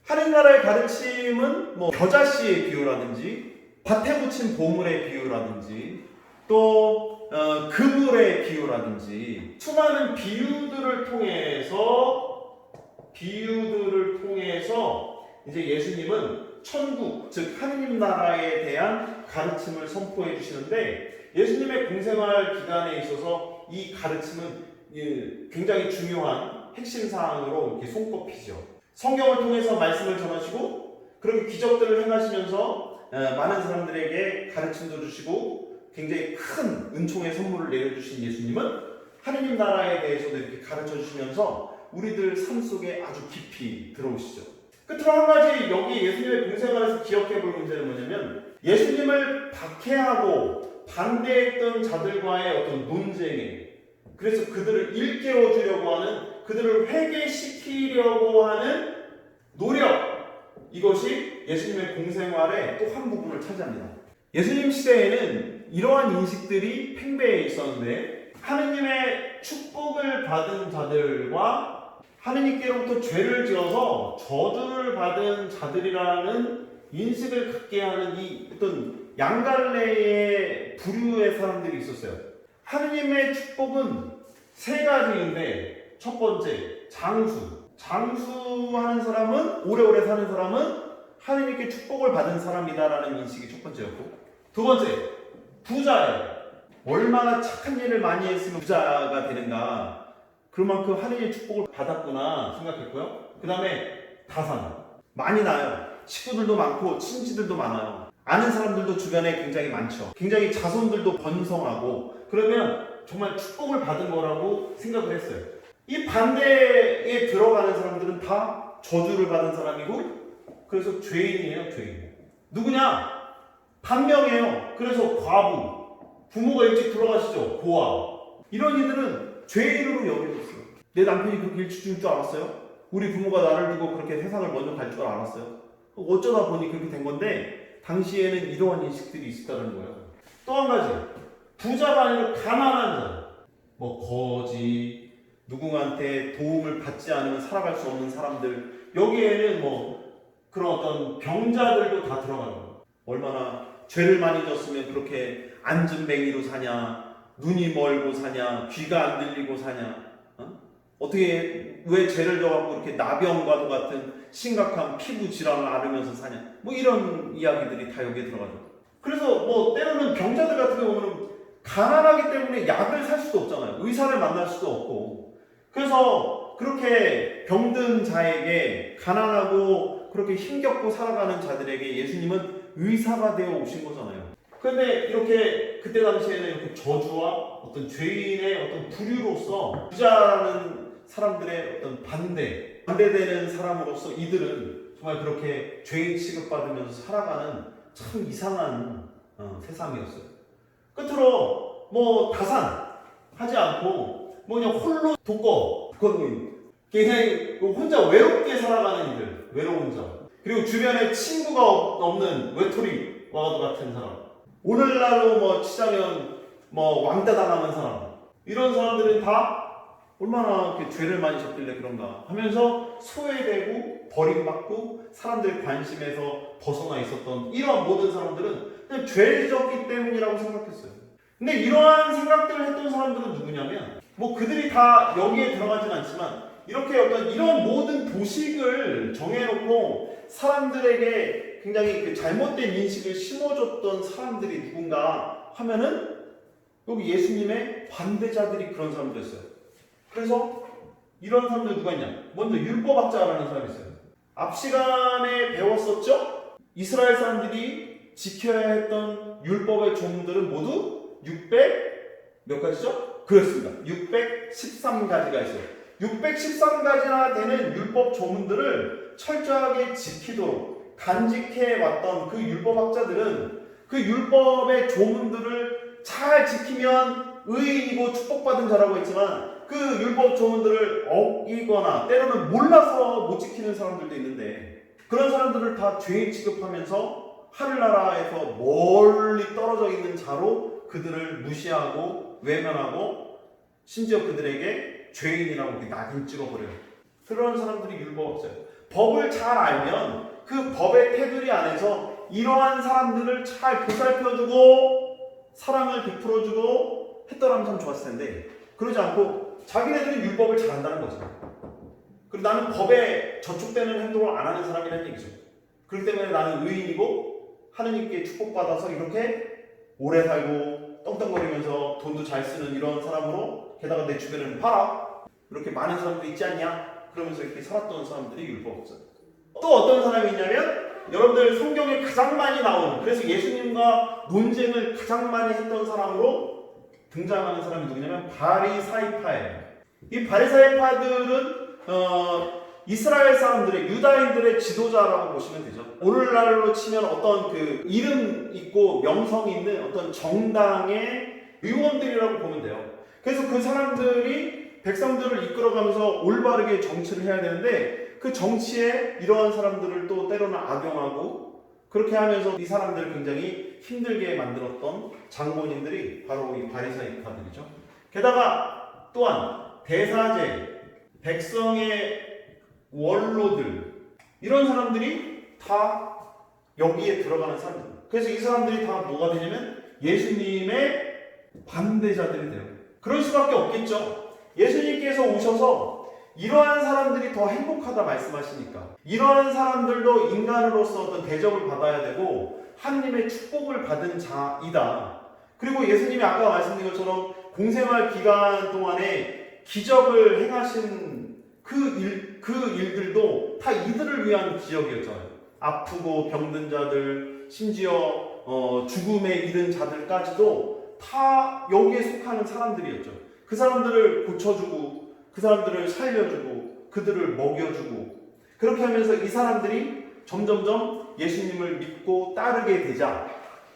하느님 나라의 가르침은 겨자씨의 비유라든지 밭에 묻힌 보물의 비유라든지 또 그물의 비유라든지 수많은 비유들을 통해서 이제 예수님은 천국, 즉 하느님 나라에 대한 가르침을 선포해 주시는데, 예수님의 공생활 기간에 있어서 이 가르침은 굉장히 중요한 핵심 사항으로 이렇게 손꼽히죠. 성경을 통해서 말씀을 전하시고 그렇게 기적들을 행하시면서 많은 사람들에게 가르침도 주시고 굉장히 큰 은총의 선물을 내려주신 예수님은 하느님 나라에 대해서도 이렇게 가르쳐 주시면서 우리들 삶 속에 아주 깊이 들어오시죠. 끝으로 한 가지 여기 예수님의 공생활에서 기억해 볼 문제는 뭐냐면, 예수님을 박해하고 반대했던 자들과의 어떤 논쟁에, 그래서 그들을 일깨워 주려고 하는, 그들을 회개시키려고 하는 노력, 이것이 예수님의 공생활의 또 한 부분을 차지합니다. 예수님 시대에는 이러한 인식들이 팽배해 있었는데, 하느님의 축복을 받은 자들과 하느님께로부터 죄를 지어서 저주를 받은 자들이라는 인식을 갖게 하는 이 어떤 양갈래의 부류의 사람들이 있었어요. 하느님의 축복은 세 가지인데, 첫 번째 장수하는 사람은, 오래오래 사는 사람은 하느님께 축복을 받은 사람이다라는 인식이 첫 번째였고, 두 번째 부자예요. 얼마나 착한 일을 많이 했으면 부자가 되는가, 그만큼 하느님의 축복을 받았구나 생각했고요. 그 다음에 다산, 많이 나요. 식구들도 많고 친지들도 많아요. 아는 사람들도 주변에 굉장히 많죠. 굉장히 자손들도 번성하고, 그러면 정말 축복을 받은 거라고 생각을 했어요. 이 반대에 들어가는 사람들은 다 저주를 받은 사람이고, 그래서 죄인이에요, 죄인. 누구냐? 단명해요. 그래서 과부, 부모가 일찍 돌아가시죠, 고아. 이런 이들은 죄인으로 여겨졌어요. 내 남편이 그렇게 일찍 죽을 줄 알았어요? 우리 부모가 나를 두고 그렇게 세상을 먼저 갈 줄 알았어요? 어쩌다 보니 그렇게 된 건데 당시에는 이러한 인식들이 있었다는 거예요. 또 한 가지, 부자가 아니라 가난한 자, 뭐 거지, 누구한테 도움을 받지 않으면 살아갈 수 없는 사람들, 여기에는 뭐 그런 어떤 병자들도 다 들어가는 거예요. 얼마나 죄를 많이 졌으면 그렇게 앉은뱅이로 사냐, 눈이 멀고 사냐, 귀가 안 들리고 사냐, 어떻게 왜 죄를 져갖고 이렇게 나병과도 같은 심각한 피부 질환을 앓으면서 사냐, 뭐 이런 이야기들이 다 여기에 들어가죠. 그래서 뭐 때로는 병자들 같은 경우는 가난하기 때문에 약을 살 수도 없잖아요. 의사를 만날 수도 없고. 그래서 그렇게 병든 자에게, 가난하고 그렇게 힘겹고 살아가는 자들에게 예수님은 의사가 되어 오신 거잖아요. 그런데 이렇게 그때 당시에는 이렇게 저주와 어떤 죄인의 어떤 부류로서 부자라는 사람들의 어떤 반대되는 사람으로서 이들은 정말 그렇게 죄인 취급받으면서 살아가는 참 이상한 세상이었어요. 끝으로 뭐 다산하지 않고 뭐 그냥 홀로 독거, 그냥 혼자 외롭게 살아가는 이들, 외로운 자. 그리고 주변에 친구가 없는 외톨이와 같은 사람. 오늘날로 뭐 치자면 뭐 왕따 당하는 사람. 이런 사람들은 다 얼마나 이렇게 죄를 많이 졌길래 그런가 하면서 소외되고 버림받고 사람들의 관심에서 벗어나 있었던 이런 모든 사람들은 그냥 죄를 졌기 때문이라고 생각했어요. 근데 이러한 생각들을 했던 사람들은 누구냐면 뭐 그들이 다 여기에 들어가진 않지만 이렇게 어떤 이런 모든 도식을 정해놓고 사람들에게 굉장히 그 잘못된 인식을 심어줬던 사람들이 누군가 하면은 여기 예수님의 반대자들이 그런 사람들이었어요. 그래서 이런 사람들 누가 있냐? 먼저 율법학자라는 사람이 있어요. 앞 시간에 배웠었죠? 이스라엘 사람들이 지켜야 했던 율법의 조문들은 모두 600 몇 가지죠? 그렇습니다. 613가지가 있어요. 613가지나 되는 율법 조문들을 철저하게 지키도록 간직해 왔던 그 율법학자들은 그 율법의 조문들을 잘 지키면 의인이고 축복받은 자라고 했지만 그 율법 조문들을 어기거나 때로는 몰라서 못 지키는 사람들도 있는데 그런 사람들을 다 죄인 취급하면서 하늘나라에서 멀리 떨어져 있는 자로 그들을 무시하고 외면하고 심지어 그들에게 죄인이라고 이렇게 낙인 찍어버려요. 그런 사람들이 율법학자예요. 법을 잘 알면 그 법의 테두리 안에서 이러한 사람들을 잘 보살펴주고 사랑을 베풀어주고 했더라면 참 좋았을 텐데 그러지 않고 자기네들은 율법을 잘한다는 거죠. 그리고 나는 법에 저촉되는 행동을 안 하는 사람이라는 얘기죠. 그렇기 때문에 나는 의인이고 하느님께 축복받아서 이렇게 오래 살고 떵떵거리면서 돈도 잘 쓰는 이런 사람으로 게다가 내 주변에는 봐라 이렇게 많은 사람들이 있지 않냐 그러면서 이렇게 살았던 사람들이 율법학자. 또 어떤 사람이 있냐면 여러분들 성경에 가장 많이 나오는 그래서 예수님과 논쟁을 가장 많이 했던 사람으로 등장하는 사람이 누구냐면 바리사이파예요. 이 바리사이파들은 이스라엘 사람들의 유다인들의 지도자라고 보시면 되죠. 오늘날로 치면 어떤 그 이름 있고 명성 있는 어떤 정당의 의원들이라고 보면 돼요. 그래서 그 사람들이 백성들을 이끌어가면서 올바르게 정치를 해야 되는데 그 정치에 이러한 사람들을 또 때로는 악용하고 그렇게 하면서 이 사람들을 굉장히 힘들게 만들었던 장본인들이 바로 이 바리사이파들이죠. 게다가 또한 대사제, 백성의 원로들 이런 사람들이 다 여기에 들어가는 사람들. 그래서 이 사람들이 다 뭐가 되냐면 예수님의 반대자들이 돼요. 그럴 수밖에 없겠죠. 예수님께서 오셔서 이러한 사람들이 더 행복하다 말씀하시니까 이러한 사람들도 인간으로서 어떤 대접을 받아야 되고 하느님의 축복을 받은 자이다. 그리고 예수님이 아까 말씀드린 것처럼 공생활 기간 동안에 기적을 행하신 그 일들도 다 이들을 위한 기적이었잖아요. 아프고 병든 자들 심지어 죽음에 이른 자들까지도 다 여기에 속하는 사람들이었죠. 그 사람들을 고쳐주고 그 사람들을 살려주고 그들을 먹여주고 그렇게 하면서 이 사람들이 점점점 예수님을 믿고 따르게 되자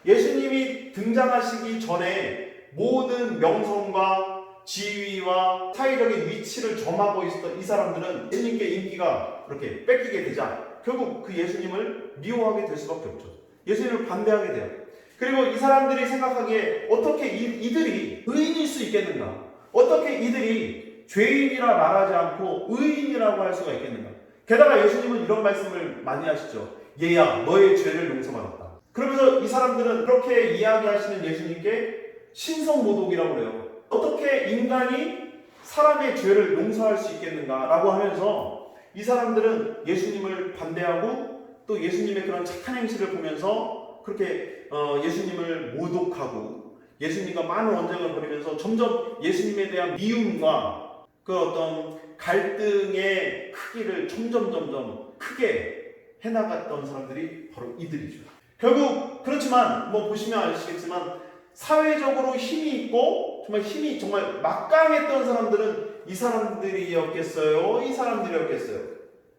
예수님이 등장하시기 전에 모든 명성과 지위와 사회적인 위치를 점하고 있었던 이 사람들은 예수님께 인기가 그렇게 뺏기게 되자 결국 그 예수님을 미워하게 될 수밖에 없죠. 예수님을 반대하게 돼요. 그리고 이 사람들이 생각하기에 어떻게 이들이 의인일 수 있겠는가? 어떻게 이들이 죄인이라 말하지 않고 의인이라고 할 수가 있겠는가? 게다가 예수님은 이런 말씀을 많이 하시죠. 얘야 너의 죄를 용서받았다. 그러면서 이 사람들은 그렇게 이야기하시는 예수님께 신성모독이라고 그래요. 어떻게 인간이 사람의 죄를 용서할 수 있겠는가라고 하면서 이 사람들은 예수님을 반대하고 또 예수님의 그런 착한 행실을 보면서 그렇게 예수님을 모독하고 예수님과 많은 언쟁을 벌이면서 점점 예수님에 대한 미움과 그 어떤 갈등의 크기를 점점 크게 해나갔던 사람들이 바로 이들이죠. 결국 그렇지만 뭐 보시면 아시겠지만 사회적으로 힘이 있고 정말 힘이 정말 막강했던 사람들은 이 사람들이었겠어요? 이 사람들이었겠어요?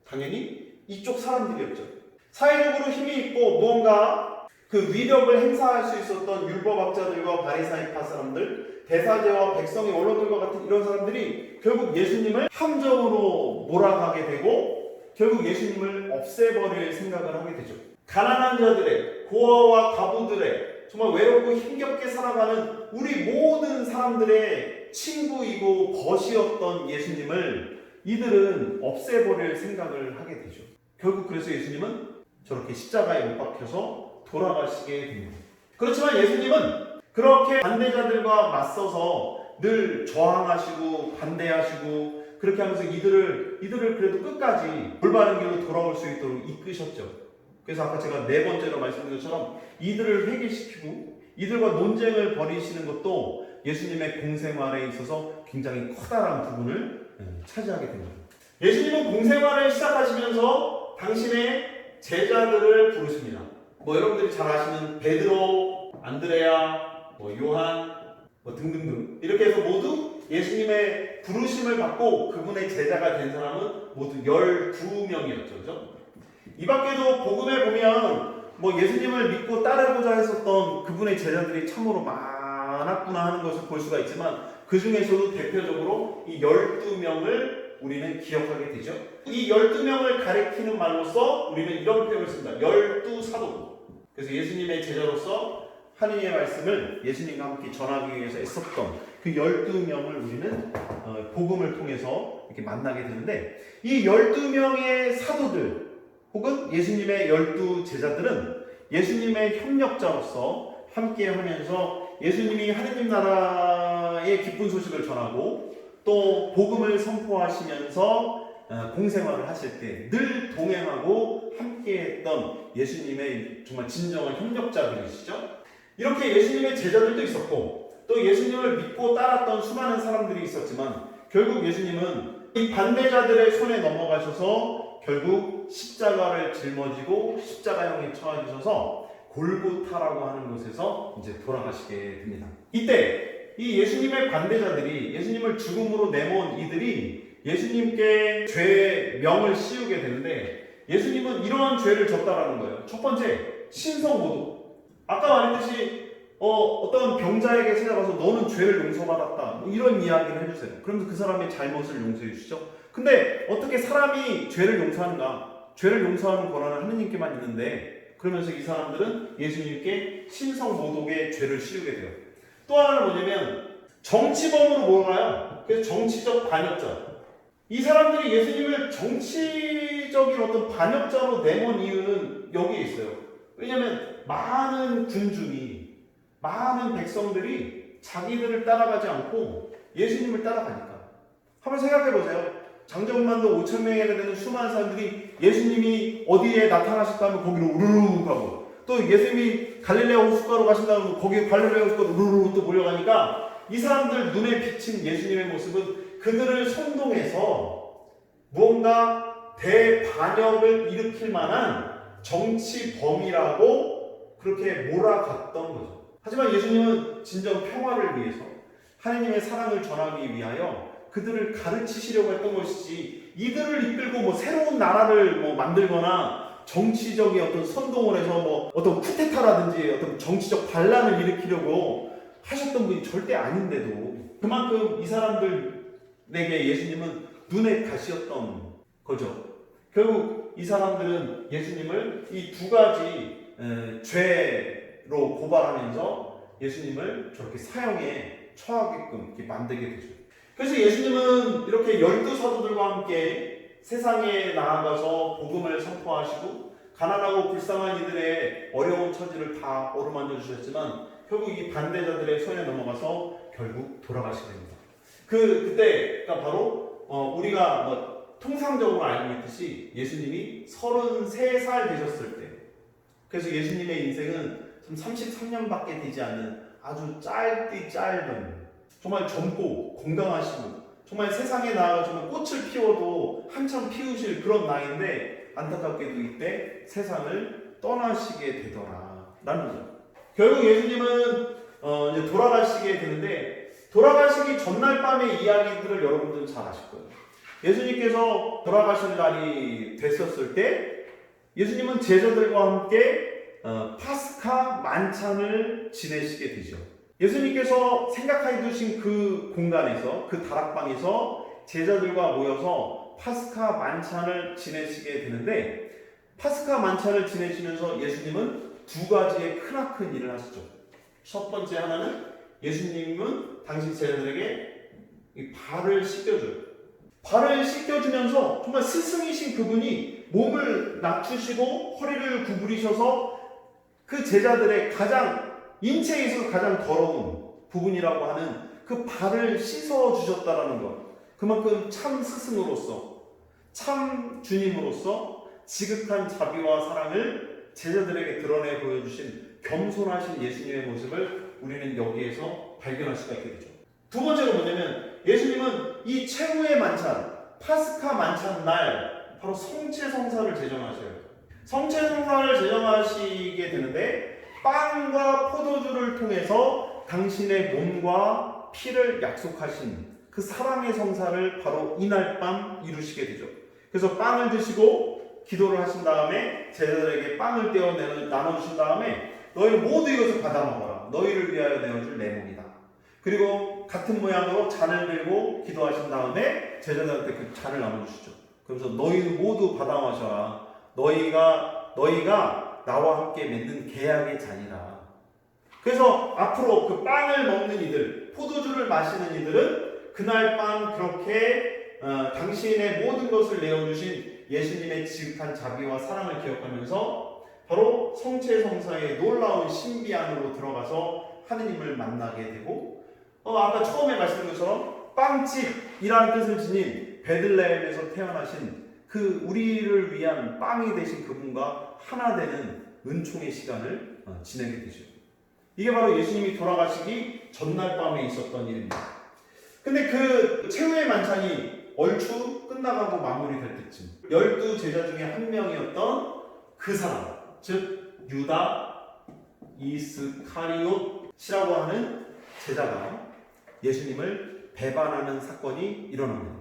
당연히 이쪽 사람들이었죠. 사회적으로 힘이 있고 무언가 그 위력을 행사할 수 있었던 율법학자들과 바리사이파 사람들, 대사제와 백성의 원로들과 같은 이런 사람들이 결국 예수님을 함정으로 몰아가게 되고 결국 예수님을 없애버릴 생각을 하게 되죠. 가난한 자들의, 고아와 과부들의 정말 외롭고 힘겹게 살아가는 우리 모든 사람들의 친구이고 벗이었던 예수님을 이들은 없애버릴 생각을 하게 되죠. 결국 그래서 예수님은 저렇게 십자가에 못 박혀서 돌아가시게 됩니다. 그렇지만 예수님은 그렇게 반대자들과 맞서서 늘 저항하시고 반대하시고 그렇게 하면서 이들을 그래도 끝까지 올바른 길로 돌아올 수 있도록 이끄셨죠. 그래서 아까 제가 네 번째로 말씀드린 것처럼 이들을 회개시키고 이들과 논쟁을 벌이시는 것도 예수님의 공생활에 있어서 굉장히 커다란 부분을 차지하게 됩니다. 예수님은 공생활을 시작하시면서 당신의 제자들을 부르십니다. 뭐 여러분들이 잘 아시는 베드로, 안드레아, 요한 등등등 이렇게 해서 모두 예수님의 부르심을 받고 그분의 제자가 된 사람은 모두 12명이었죠. 그죠? 이 밖에도 복음에 보면 뭐 예수님을 믿고 따르고자 했었던 그분의 제자들이 참으로 많았구나 하는 것을 볼 수가 있지만 그 중에서도 대표적으로 이 12명을 우리는 기억하게 되죠. 이 12명을 가리키는 말로써 우리는 이런 표현을 씁니다. 12사도. 그래서 예수님의 제자로서 하느님의 말씀을 예수님과 함께 전하기 위해서 애썼던 그 12명을 우리는 복음을 통해서 이렇게 만나게 되는데 이 12명의 사도들 혹은 예수님의 12제자들은 예수님의 협력자로서 함께 하면서 예수님이 하느님 나라의 기쁜 소식을 전하고 또 복음을 선포하시면서 공생활을 하실 때 늘 동행하고 함께했던 예수님의 정말 진정한 협력자들이시죠. 이렇게 예수님의 제자들도 있었고 또 예수님을 믿고 따랐던 수많은 사람들이 있었지만 결국 예수님은 이 반대자들의 손에 넘어가셔서 결국 십자가를 짊어지고 십자가형에 처하셔서 골고타라고 하는 곳에서 이제 돌아가시게 됩니다. 이때 이 예수님의 반대자들이 예수님을 죽음으로 내모은 이들이 예수님께 죄의 명을 씌우게 되는데 예수님은 이러한 죄를 졌다라는 거예요. 첫 번째, 신성모독. 아까 말했듯이 어떤 병자에게 찾아가서 너는 죄를 용서받았다 뭐 이런 이야기를 해주세요. 그러면서 그 사람의 잘못을 용서해 주시죠. 근데 어떻게 사람이 죄를 용서하는가? 죄를 용서하는 권한은 하느님께만 있는데 그러면서 이 사람들은 예수님께 신성모독의 죄를 씌우게 돼요. 또 하나는 뭐냐면 정치범으로 몰아가요. 그래서 정치적 반역자. 이 사람들이 예수님을 정치적인 어떤 반역자로 내몬 이유는 여기에 있어요. 왜냐하면 많은 군중이 많은 백성들이 자기들을 따라가지 않고 예수님을 따라가니까. 한번 생각해 보세요. 장정만도 5,000명이나 되는 수많은 사람들이 예수님이 어디에 나타나셨다면 거기로 우르르 가고 또 예수님이 갈릴레아 호숫가로 가신다면 거기에 갈릴레아 호숫가로 우르르 또 몰려가니까 이 사람들 눈에 비친 예수님의 모습은 그들을 선동해서 무언가 대반역을 일으킬 만한 정치범이라고 그렇게 몰아갔던 거죠. 하지만 예수님은 진정 평화를 위해서 하나님의 사랑을 전하기 위하여 그들을 가르치시려고 했던 것이지 이들을 이끌고 뭐 새로운 나라를 뭐 만들거나 정치적인 어떤 선동을 해서 뭐 어떤 쿠데타라든지 어떤 정치적 반란을 일으키려고 하셨던 분이 절대 아닌데도 그만큼 이 사람들에게 예수님은 눈의 가시였던 거죠. 결국 이 사람들은 예수님을 이 두 가지 죄로 고발하면서 예수님을 저렇게 사형에 처하게끔 이렇게 만들게 되죠. 그래서 예수님은 이렇게 12사도들과 함께 세상에 나아가서 복음을 선포하시고 가난하고 불쌍한 이들의 어려운 처지를 다 어루만져 주셨지만 결국 이 반대자들의 손에 넘어가서 결국 돌아가시게 됩니다. 그때가 바로 우리가 통상적으로 알고 있듯이 예수님이 33살 되셨을 때, 그래서 예수님의 인생은 33년밖에 되지 않는 아주 짧은 정말 젊고 건강하시고 정말 세상에 나아가 정말 꽃을 피워도 한참 피우실 그런 나이인데 안타깝게도 이때 세상을 떠나시게 되더라라는 거죠. 결국 예수님은 이제 돌아가시게 되는데 돌아가시기 전날 밤의 이야기들을 여러분들은 잘 아실 거예요. 예수님께서 돌아가실 날이 됐었을 때 예수님은 제자들과 함께 파스카 만찬을 지내시게 되죠. 예수님께서 생각해 두신 그 공간에서 그 다락방에서 제자들과 모여서 파스카 만찬을 지내시게 되는데 파스카 만찬을 지내시면서 예수님은 두 가지의 크나큰 일을 하시죠. 첫 번째 하나는 예수님은 당신 제자들에게 이 발을 씻겨줘요. 발을 씻겨주면서 정말 스승이신 그분이 몸을 낮추시고 허리를 구부리셔서 그 제자들의 인체에 있어서 가장 더러운 부분이라고 하는 그 발을 씻어주셨다라는 것. 그만큼 참 스승으로서 참 주님으로서 지극한 자비와 사랑을 제자들에게 드러내 보여주신 겸손하신 예수님의 모습을 우리는 여기에서 발견할 수가 있게 되죠. 두 번째로 뭐냐면 예수님은 이 최후의 만찬, 파스카 만찬 날 바로 성체성사를 제정하셔요. 성체성사를 제정하시게 되는데 빵과 포도주를 통해서 당신의 몸과 피를 약속하신 그 사랑의 성사를 바로 이날 밤 이루시게 되죠. 그래서 빵을 드시고 기도를 하신 다음에 제자들에게 빵을 떼어 나눠주신 다음에 너희는 모두 이것을 받아 먹어라. 너희를 위하여 내어줄 내 몸이다. 그리고 같은 모양으로 잔을 들고 기도하신 다음에 제자들한테 그 잔을 나눠주시죠. 그래서 너희는 모두 받아 마셔라. 너희가 나와 함께 맺는 계약의 잔이라. 그래서 앞으로 그 빵을 먹는 이들, 포도주를 마시는 이들은 그날 밤 그렇게 당신의 모든 것을 내어주신 예수님의 지극한 자비와 사랑을 기억하면서 바로 성체성사의 놀라운 신비 안으로 들어가서 하느님을 만나게 되고 아까 처음에 말씀드린 것처럼 빵집이라는 뜻을 지닌 베들레헴에서 태어나신 그 우리를 위한 빵이 되신 그분과 하나 되는 은총의 시간을 지내게 되죠. 이게 바로 예수님이 돌아가시기 전날 밤에 있었던 일입니다. 근데 그 최후의 만찬이 얼추 끝나가고 마무리될 때쯤 12제자 중에 한 명이었던 그 사람, 즉 유다 이스카리옷이라고 하는 제자가 예수님을 배반하는 사건이 일어납니다.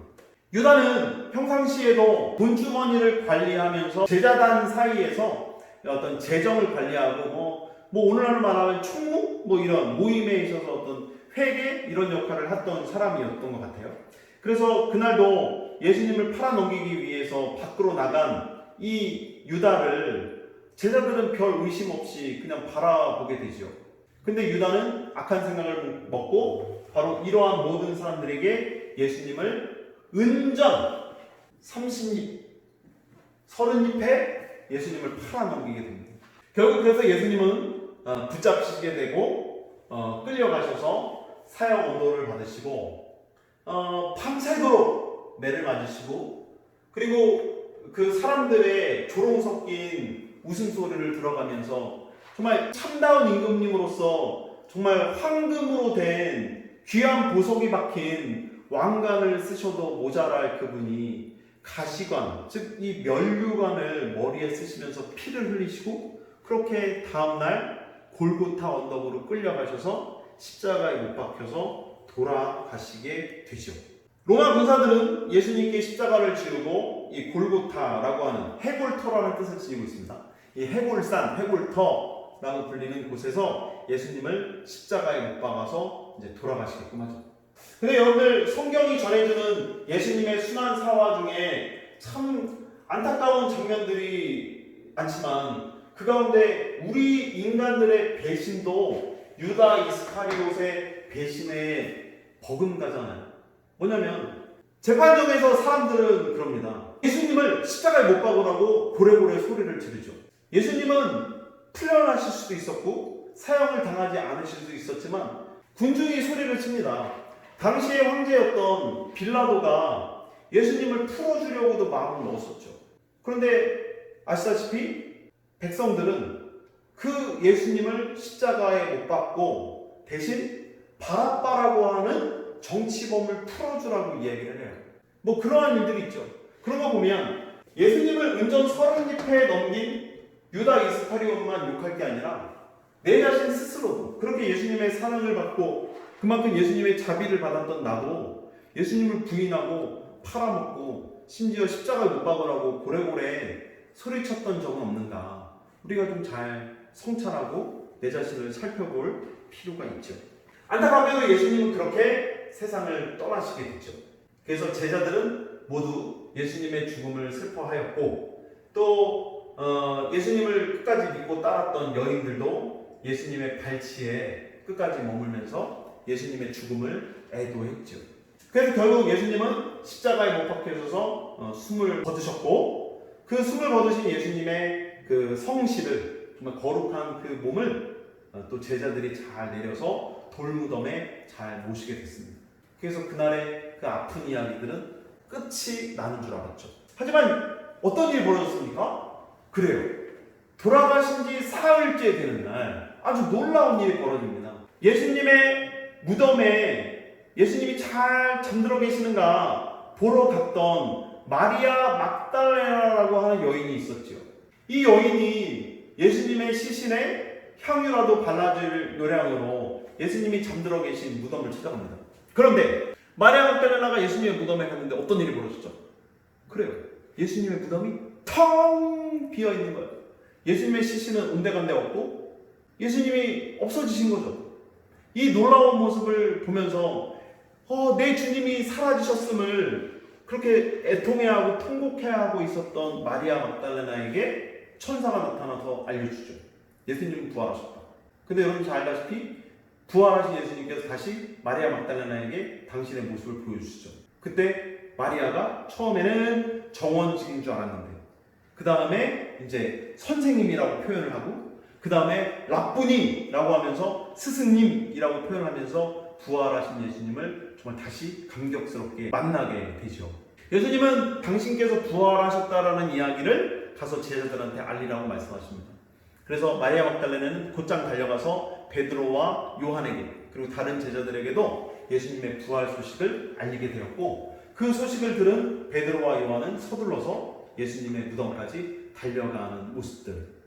유다는 평상시에도 돈주머니를 관리하면서 제자단 사이에서 어떤 재정을 관리하고 뭐 오늘날로 말하면 총무 이런 모임에 있어서 어떤 회계 이런 역할을 했던 사람이었던 것 같아요. 그래서 그날도 예수님을 팔아넘기기 위해서 밖으로 나간 이 유다를 제자들은 별 의심 없이 그냥 바라보게 되죠. 근데 유다는 악한 생각을 먹고 바로 이러한 모든 사람들에게 예수님을 은전 30립 30립에 예수님을 팔아넘기게 됩니다. 결국 그래서 예수님은 붙잡히시게 되고 끌려가셔서 사형 언도를 받으시고 밤새도록 매를 맞으시고 그리고 그 사람들의 조롱 섞인 웃음소리를 들어가면서 정말 참다운 임금님으로서 정말 황금으로 된 귀한 보석이 박힌 왕관을 쓰셔도 모자랄 그분이 가시관, 즉 이 면류관을 머리에 쓰시면서 피를 흘리시고 그렇게 다음날 골고타 언덕으로 끌려가셔서 십자가에 못 박혀서 돌아가시게 되죠. 로마 군사들은 예수님께 십자가를 지르고 이 골고타라고 하는 해골터라는 뜻을 지니고 있습니다. 이 해골산, 해골터라고 불리는 곳에서 예수님을 십자가에 못 박아서 이제 돌아가시게끔 하죠. 근데 여러분들 성경이 전해주는 예수님의 순환 사화 중에 참 안타까운 장면들이 많지만 그 가운데 우리 인간들의 배신도 유다 이스카리옷의 배신에 버금가잖아요. 뭐냐면 재판정에서 사람들은 그럽니다. 예수님을 십자가에 못 박으라고 고래고래 소리를 지르죠. 예수님은 풀려나실 수도 있었고 사형을 당하지 않으실 수도 있었지만 군중이 소리를 칩니다. 당시의 황제였던 빌라도가 예수님을 풀어주려고도 마음을 먹었었죠. 그런데 아시다시피 백성들은 그 예수님을 십자가에 못 박고 대신 바라바라고 하는 정치범을 풀어주라고 이야기를 해요. 뭐 그러한 일들이 있죠. 그런 거 보면 예수님을 은전 30회 넘긴 유다 이스카리온만 욕할 게 아니라 내 자신 스스로도 그렇게 예수님의 사랑을 받고 그만큼 예수님의 자비를 받았던 나도 예수님을 부인하고 팔아먹고 심지어 십자가에 못 박으라고 고래고래 소리쳤던 적은 없는가. 우리가 좀 잘 성찰하고 내 자신을 살펴볼 필요가 있죠. 안타깝게도 예수님은 그렇게 세상을 떠나시게 됐죠. 그래서 제자들은 모두 예수님의 죽음을 슬퍼하였고 또 예수님을 끝까지 믿고 따랐던 여인들도 예수님의 발치에 끝까지 머물면서 예수님의 죽음을 애도했죠. 그래서 결국 예수님은 십자가에 못 박혀져서 숨을 거두셨고 그 숨을 거두신 예수님의 그 성실을 정말 거룩한 그 몸을 또 제자들이 잘 내려서 돌무덤에 잘 모시게 됐습니다. 그래서 그날의 그 아픈 이야기들은 끝이 나는 줄 알았죠. 하지만 어떤 일이 벌어졌습니까? 그래요. 돌아가신 지 사흘째 되는 날 아주 놀라운 일이 벌어집니다. 예수님의 무덤에 예수님이 잘 잠들어 계시는가 보러 갔던 마리아 막달레나라고 하는 여인이 있었죠. 이 여인이 예수님의 시신에 향유라도 발라줄 요량으로 예수님이 잠들어 계신 무덤을 찾아갑니다. 그런데 마리아 막달레나가 예수님의 무덤에 갔는데 어떤 일이 벌어졌죠? 그래요. 예수님의 무덤이 텅 비어 있는 거예요. 예수님의 시신은 온데간데 없고 예수님이 없어지신 거죠. 이 놀라운 모습을 보면서 내 주님이 사라지셨음을 그렇게 애통해하고 통곡해하고 있었던 마리아 막달레나에게 천사가 나타나서 알려주죠. 예수님은 부활하셨다. 근데 여러분 잘 알다시피 부활하신 예수님께서 다시 마리아 막달레나에게 당신의 모습을 보여주시죠. 그때 마리아가 처음에는 정원직인 줄 알았는데 그 다음에 이제 선생님이라고 표현을 하고 그 다음에 라뿌님이라고 하면서 스승님이라고 표현하면서 부활하신 예수님을 정말 다시 감격스럽게 만나게 되죠. 예수님은 당신께서 부활하셨다라는 이야기를 가서 제자들한테 알리라고 말씀하십니다. 그래서 마리아 막달레나는 곧장 달려가서 베드로와 요한에게 그리고 다른 제자들에게도 예수님의 부활 소식을 알리게 되었고 그 소식을 들은 베드로와 요한은 서둘러서 예수님의 무덤까지 달려가는 모습들.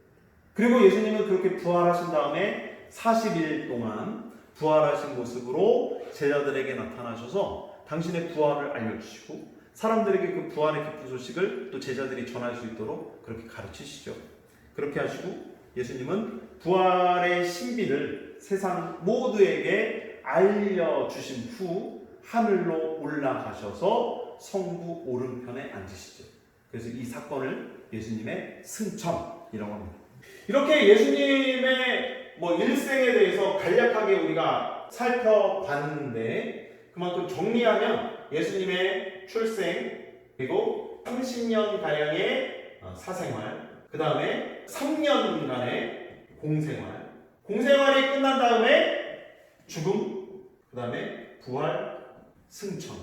그리고 예수님은 그렇게 부활하신 다음에 40일 동안 부활하신 모습으로 제자들에게 나타나셔서 당신의 부활을 알려주시고 사람들에게 그 부활의 기쁜 소식을 또 제자들이 전할 수 있도록 그렇게 가르치시죠. 그렇게 하시고 예수님은 부활의 신비를 세상 모두에게 알려주신 후 하늘로 올라가셔서 성부 오른편에 앉으시죠. 그래서 이 사건을 예수님의 승천이라고 합니다. 이렇게 예수님의 일생에 대해서 간략하게 우리가 살펴봤는데 그만큼 정리하면 예수님의 출생 그리고 30년 가량의 사생활 그 다음에 3년간의 공생활이 끝난 다음에 죽음 그 다음에 부활 승천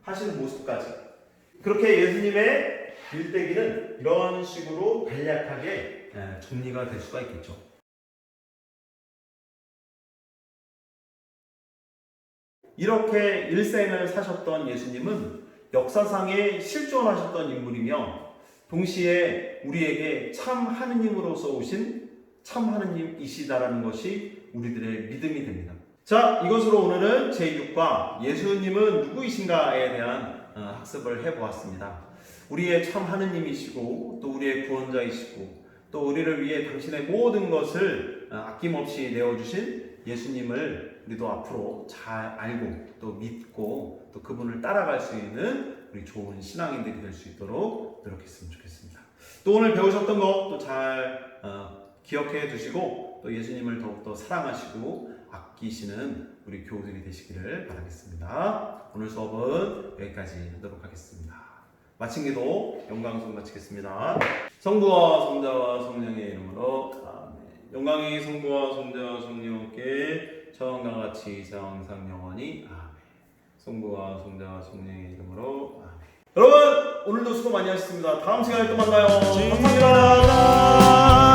하시는 모습까지 그렇게 예수님의 일대기는 이런 식으로 간략하게 정리가 될 수가 있겠죠. 이렇게 일생을 사셨던 예수님은 역사상에 실존하셨던 인물이며 동시에 우리에게 참 하느님으로서 오신 참 하느님이시다라는 것이 우리들의 믿음이 됩니다. 자, 이것으로 오늘은 제6과 예수님은 누구이신가에 대한 학습을 해보았습니다. 우리의 참 하느님이시고 또 우리의 구원자이시고 또 우리를 위해 당신의 모든 것을 아낌없이 내어주신 예수님을 우리도 앞으로 잘 알고 또 믿고 또 그분을 따라갈 수 있는 우리 좋은 신앙인들이 될 수 있도록 노력했으면 좋겠습니다. 또 오늘 배우셨던 거 또 잘 기억해 두시고 또 예수님을 더욱더 사랑하시고 아끼시는 우리 교우들이 되시기를 바라겠습니다. 오늘 수업은 여기까지 하도록 하겠습니다. 마친 기도 영광송 마치겠습니다. 성부와 성자와 성령의 이름으로 아멘. 영광이 성부와 성자와 성령께 처음과 같이 항상 영원히 아멘. 성부와 성자와 성령의 이름으로 아멘. 여러분 오늘도 수고 많이 하셨습니다. 다음 시간에 또 만나요. 감사합니다.